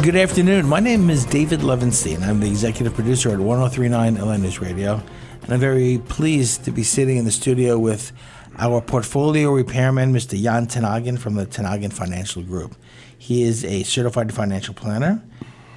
Good afternoon. My name is David Levinstein. I'm the executive producer at 1039 LA News Radio, and I'm very pleased to be sitting in the studio with our portfolio repairman, Mr. Jan Haagen from the Haagen Financial Group. He is a certified financial planner.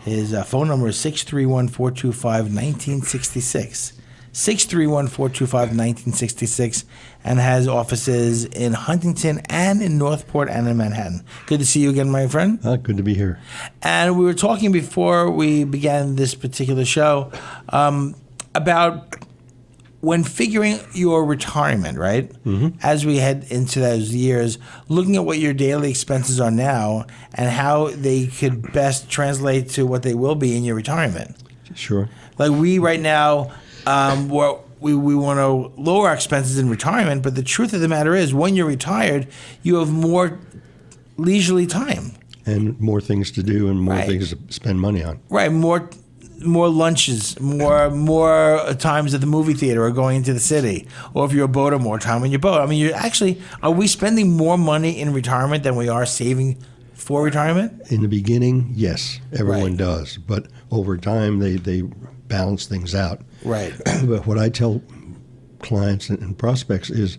His phone number is 631-425-1966. 631-425-1966, and has offices in Huntington and in Northport and in Manhattan. Good to see you again, my friend. Good to be here. And we were talking before we began this particular show about when figuring your retirement, right? Mm-hmm. As we head into those years, looking at what your daily expenses are now and how they could best translate to what they will be in your retirement. Sure. Like we right now, we want to lower our expenses in retirement, but the truth of the matter is when you're retired, you have more leisurely time. And more things to do and more things to spend money on. Right, more lunches, more times at the movie theater or going into the city. Or if you're a boater, more time on your boat. I mean, are we spending more money in retirement than we are saving for retirement? In the beginning, yes, everyone does. But over time, they balance things out. Right. But what I tell clients and prospects is,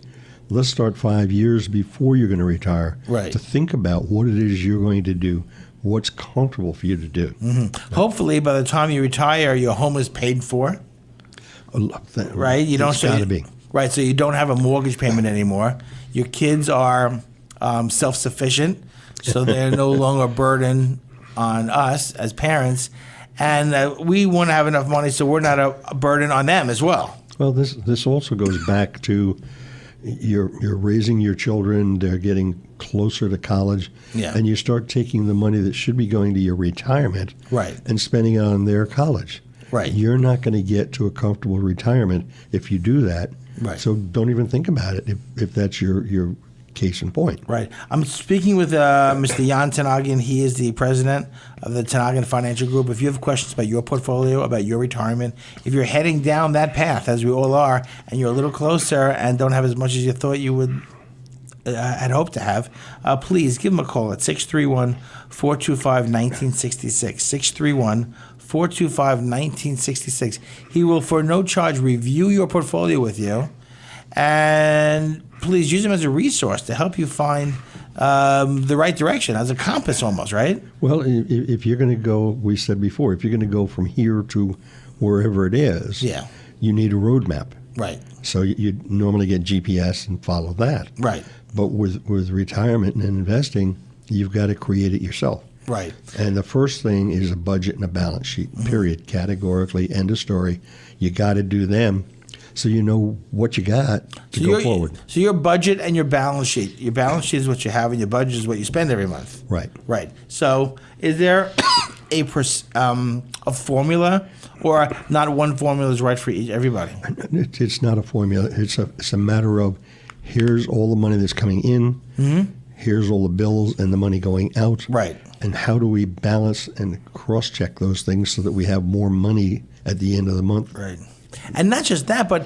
let's start 5 years before you're going to retire to think about what it is you're going to do, what's comfortable for you to do. Mm-hmm. Hopefully, by the time you retire, your home is paid for. Right? You don't. It's got to be. Right. So you don't have a mortgage payment anymore. Your kids are self-sufficient, so they're no longer a burden on us as parents. And we want to have enough money so we're not a burden on them as well. Well, this also goes back to you're raising your children, they're getting closer to college, and you start taking the money that should be going to your retirement and spending it on their college. Right. You're not going to get to a comfortable retirement if you do that. Right. So don't even think about it if that's your case in point. Right. I'm speaking with Mr. Jan Haagen. He is the president of the Haagen Financial Group. If you have questions about your portfolio, about your retirement, if you're heading down that path, as we all are, and you're a little closer and don't have as much as you thought you would had hoped to have, please give him a call at 631-425-1966. 631-425-1966. He will, for no charge, review your portfolio with you, and please use him as a resource to help you find the right direction, as a compass almost, right? Well, if you're going to go, we said before, if you're going to go from here to wherever it is, you need a roadmap. Right. So you normally get GPS and follow that. Right. But with retirement and investing, you've got to create it yourself. Right. And the first thing is a budget and a balance sheet, period. Categorically, end of story. You got to do them so you know what you got to go forward. So your budget and your balance sheet. Your balance sheet is what you have, and your budget is what you spend every month. Right. Right. So is there a formula, or not one formula is right for everybody? It's not a formula. It's a matter of here's all the money that's coming in, here's all the bills and the money going out. Right. And how do we balance and cross-check those things so that we have more money at the end of the month? Right. And not just that, but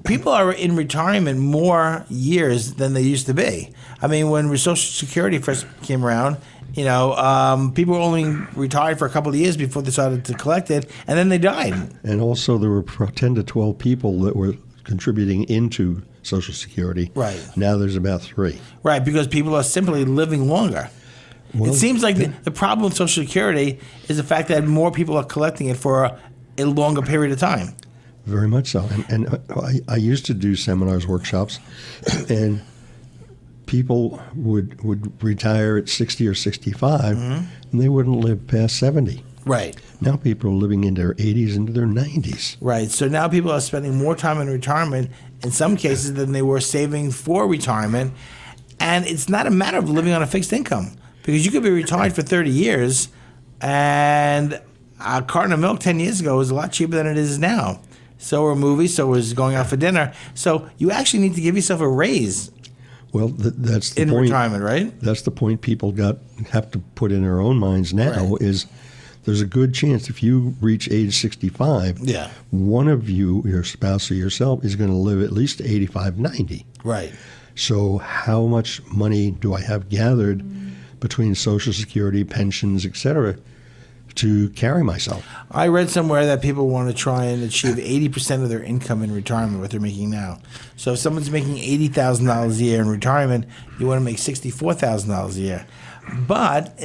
people are in retirement more years than they used to be. I mean, when Social Security first came around, people were only retired for a couple of years before they started to collect it, and then they died. And also there were 10 to 12 people that were contributing into Social Security. Right. Now there's about 3. Right, because people are simply living longer. Well, it seems like the problem with Social Security is the fact that more people are collecting it for a longer period of time. Very much so. And I used to do seminars, workshops, and people would retire at 60 or 65, and they wouldn't live past 70. Right. Now people are living in their 80s, into their 90s. Right. So now people are spending more time in retirement, in some cases, than they were saving for retirement. And it's not a matter of living on a fixed income, because you could be retired for 30 years, and a carton of milk 10 years ago was a lot cheaper than it is now. So were movies, so was going out for dinner. So you actually need to give yourself a raise. Well, that's the point. In retirement, right? That's the point people have to put in their own minds now is there's a good chance if you reach age 65, one of you, your spouse or yourself, is going to live at least 85, 90. Right. So how much money do I have gathered between Social Security, pensions, etc., to carry myself. I read somewhere that people want to try and achieve 80% of their income in retirement, what they're making now. So if someone's making $80,000 a year in retirement, you want to make $64,000 a year. But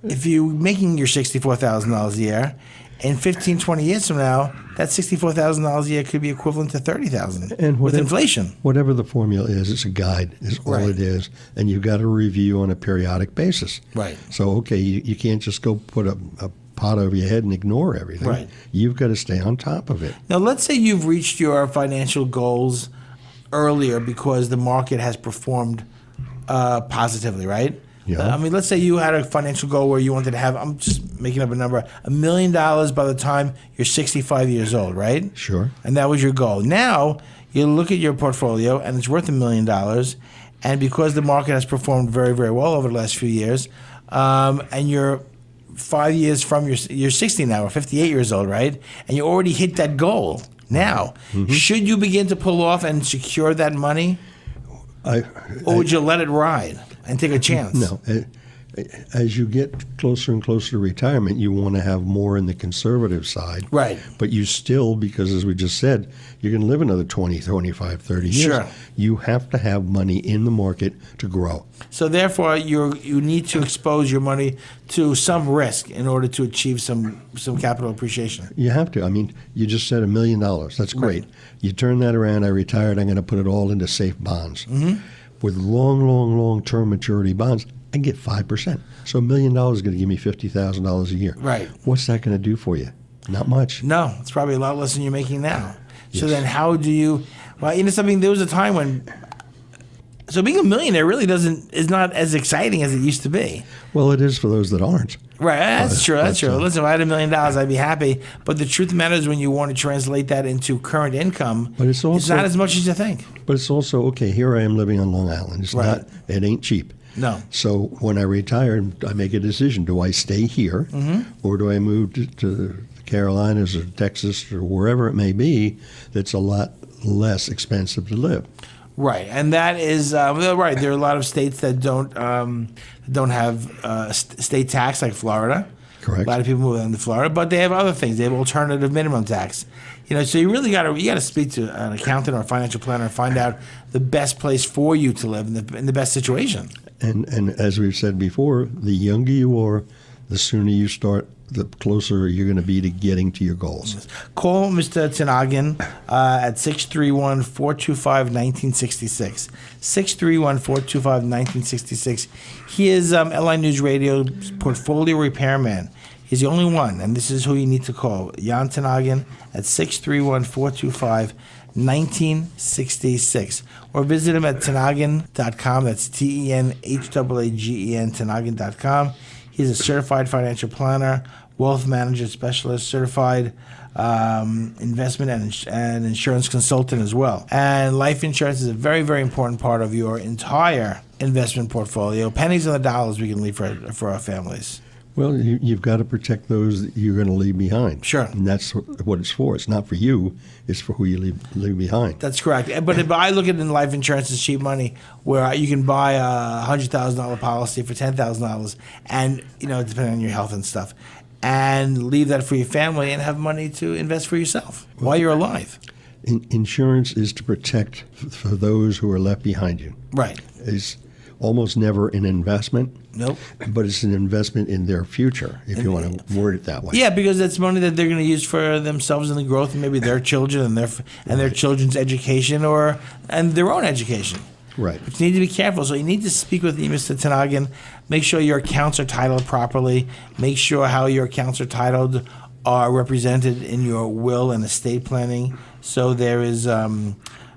if you're making your $64,000 a year, in 15, 20 years from now, that $64,000 a year could be equivalent to $30,000 and with inflation. Whatever the formula is, it's a guide, is all it is, and you've got to review on a periodic basis. Right. So, okay, you can't just go put a pot over your head and ignore everything. Right. You've got to stay on top of it. Now, let's say you've reached your financial goals earlier because the market has performed positively, right? Yeah. I mean, let's say you had a financial goal where you wanted to have, I'm just making up a number, $1 million by the time you're 65 years old, right? Sure. And that was your goal. Now, you look at your portfolio and it's worth $1 million. And because the market has performed very, very well over the last few years, and you're 5 years from you're 60 now or 58 years old, right? And you already hit that goal. Now, should you begin to pull off and secure that money? Or would you let it ride and take a chance? No. As you get closer and closer to retirement, you want to have more in the conservative side. Right. But you still, because as we just said, you're going to live another 20, 25, 30 years. Sure. You have to have money in the market to grow. So therefore, you need to expose your money to some risk in order to achieve some capital appreciation. You have to. I mean, you just said $1 million. That's great. Right. You turn that around, I retired, I'm going to put it all into safe bonds. With long-term maturity bonds, I get 5%. So $1 million is going to give me $50,000 a year. Right. What's that going to do for you? Not much. No, it's probably a lot less than you're making now. So Yes. then how do you, well, you know something, there was a time when, so being a millionaire really is not as exciting as it used to be. Well, it is for those that aren't. Right, that's true. but, Listen, if I had $1 million, I'd be happy. But the truth matters when you want to translate that into current income. But it's also not as much as you think. But it's also, okay, here I am living on Long Island. It's Right. not, it ain't cheap. No. So when I retire, I make a decision. Do I stay here or do I move to the Carolinas or Texas or wherever it may be that's a lot less expensive to live? Right, and that is right. There are a lot of states that don't have state tax, like Florida. Correct. A lot of people move into Florida, but they have other things. They have alternative minimum tax. You know, so you really got to speak to an accountant or a financial planner and find out the best place for you to live in the best situation. And as we've said before, the younger you are, the sooner you start, the closer you're going to be to getting to your goals. Call Mr. Haagen at 631-425-1966. 631-425-1966. He is LI News Radio's portfolio repairman. He's the only one, and this is who you need to call. Jan Haagen at 631-425-1966. Or visit him at tenhagen.com. That's Tenhaagen, Tenhagen.com. He's a certified financial planner, wealth manager specialist, certified investment and insurance consultant as well. And life insurance is a very, very important part of your entire investment portfolio. Pennies on the dollars we can leave for our families. Well, you've got to protect those that you're going to leave behind. Sure. And that's what it's for. It's not for you. It's for who you leave behind. That's correct. But if I look at it in life insurance as cheap money, where you can buy a $100,000 policy for $10,000, and depending on your health and stuff, and leave that for your family and have money to invest for yourself while you're alive. Insurance is to protect for those who are left behind you. Right. It's almost never an investment. Nope. But it's an investment in their future, if you want to word it that way. Yeah, because it's money that they're going to use for themselves and the growth, and maybe their children and their children's education and their own education. Right. But you need to be careful. So you need to speak with Mr. Haagen. Make sure your accounts are titled properly. Make sure how your accounts are titled are represented in your will and estate planning. So there is so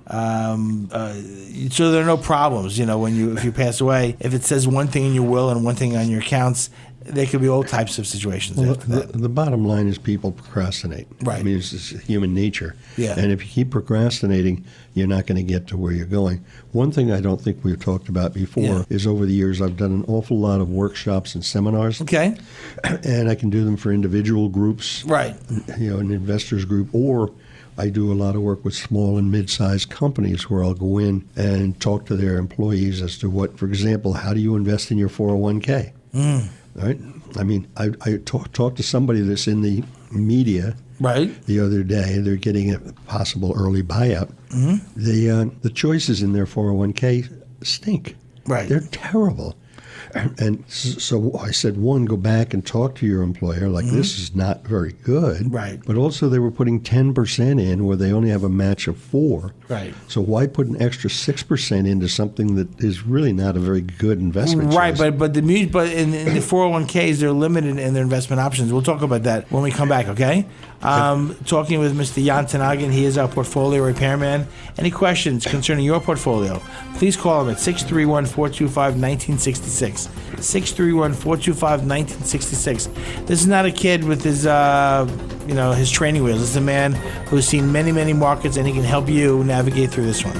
there are no problems, if you pass away. If it says one thing in your will and one thing on your accounts, there could be all types of situations after that. The bottom line is people procrastinate. Right. I mean, it's just human nature. Yeah. And if you keep procrastinating, you're not going to get to where you're going. One thing I don't think we've talked about before is over the years I've done an awful lot of workshops and seminars. Okay. And I can do them for individual groups. Right. An investors group or I do a lot of work with small and mid-sized companies where I'll go in and talk to their employees as to what, for example, how do you invest in your 401k? Right? I mean, I talked to somebody that's in the media the other day. They're getting a possible early buyout. The choices in their 401k stink. They're terrible. And so I said, one, go back and talk to your employer. Like, this is not very good. But also they were putting 10% in where they only have a match of 4%. So why put an extra 6% into something that is really not a very good investment choice? But in the 401ks, they're limited in their investment options. We'll talk about that when we come back, okay? Talking with Mr. Jan Haagen. He is our portfolio repairman. Any questions concerning your portfolio, please call him at 631-425-1966. 631-425-1966. This is not a kid with his his training wheels. This is a man who's seen many markets, and he can help you navigate through this one.